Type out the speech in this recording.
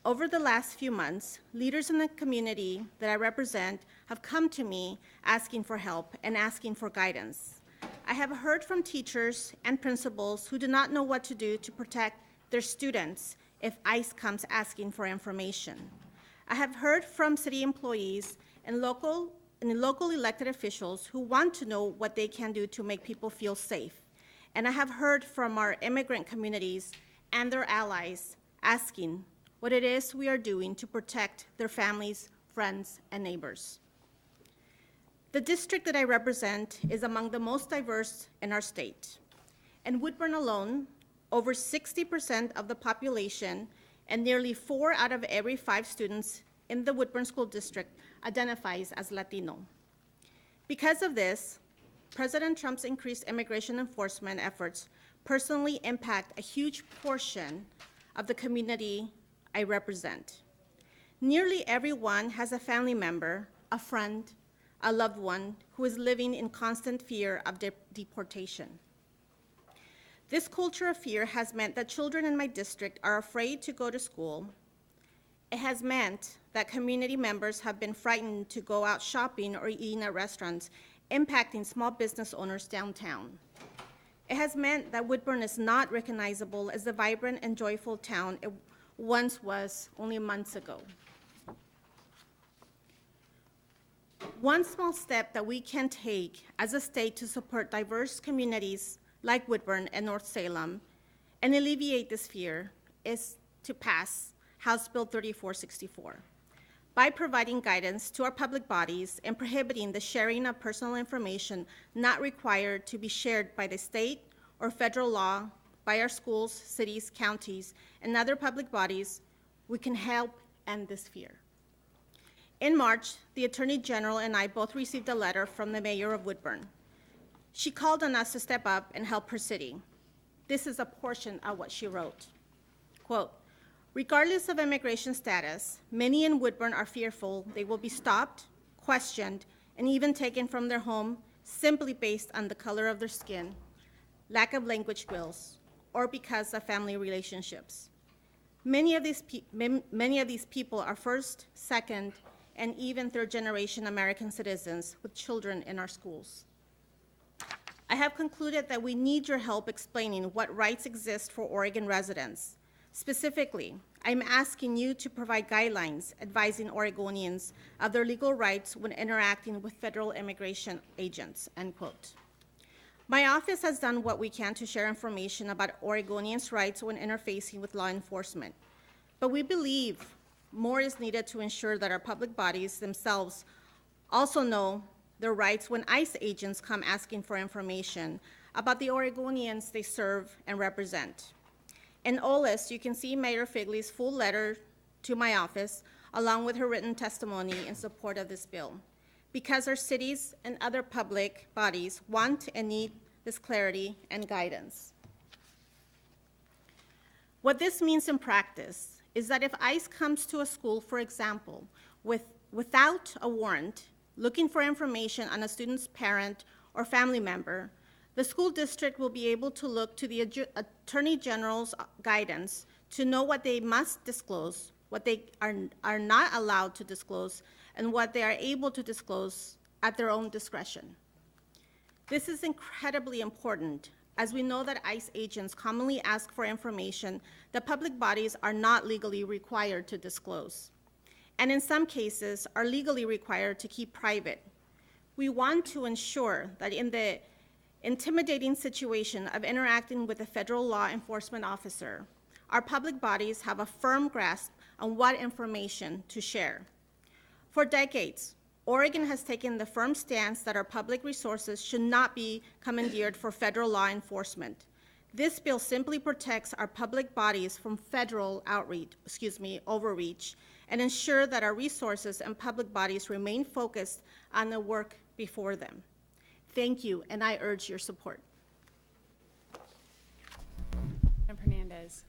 Over the last few months, leaders in the community that I represent have come to me asking for help and asking for guidance. I have heard from teachers and principals who do not know what to do to protect their students if ICE comes asking for information. I have heard from city employees and local elected officials who want to know what they can do to make people feel safe. And I have heard from our immigrant communities and their allies asking what it is we are doing to protect their families, friends, and neighbors. The district that I represent is among the most diverse in our state. In Woodburn alone, over 60% of the population and nearly 4 out of every 5 students in the Woodburn School District identifies as Latino. Because of this, President Trump's increased immigration enforcement efforts personally impact a huge portion of the community I represent. Nearly everyone has a family member, a friend, a loved one who is living in constant fear of deportation. This culture of fear has meant that children in my district are afraid to go to school. It has meant that community members have been frightened to go out shopping or eating at restaurants, impacting small business owners downtown. It has meant that Woodburn is not recognizable as the vibrant and joyful town it once was only months ago. One small step that we can take as a state to support diverse communities like Woodburn and North Salem and alleviate this fear is to pass House Bill 3464 by providing guidance to our public bodies and prohibiting the sharing of personal information not required to be shared by the state or federal law, by our schools, cities, counties, and other public bodies. We can help end this fear. In March, the Attorney General and I both received a letter from the Mayor of Woodburn. She called on us to step up and help her city. This is a portion of what she wrote. Quote, regardless of immigration status, many in Woodburn are fearful they will be stopped, questioned, and even taken from their home simply based on the color of their skin, lack of language skills, or because of family relationships. Many of these people are first, second, and even third-generation American citizens with children in our schools. I have concluded that we need your help explaining what rights exist for Oregon residents. Specifically, I'm asking you to provide guidelines advising Oregonians of their legal rights when interacting with federal immigration agents, end quote. My office has done what we can to share information about Oregonians' rights when interfacing with law enforcement, but we believe more is needed to ensure that our public bodies themselves also know their rights when ICE agents come asking for information about the Oregonians they serve and represent. In OLIS, you can see Mayor Figley's full letter to my office, along with her written testimony in support of this bill, because our cities and other public bodies want and need this clarity and guidance. What this means in practice is that if ICE comes to a school, for example, without a warrant, looking for information on a student's parent or family member, the school district will be able to look to the Attorney General's guidance to know what they must disclose, what they are not allowed to disclose, and what they are able to disclose at their own discretion. This is incredibly important, as we know that ICE agents commonly ask for information that public bodies are not legally required to disclose, and in some cases are legally required to keep private. We want to ensure that in the intimidating situation of interacting with a federal law enforcement officer, our public bodies have a firm grasp on what information to share. For decades, Oregon has taken the firm stance that our public resources should not be commandeered for federal law enforcement. This bill simply protects our public bodies from federal overreach, and ensure that our resources and public bodies remain focused on the work before them. Thank you, and I urge your support. Hernandez.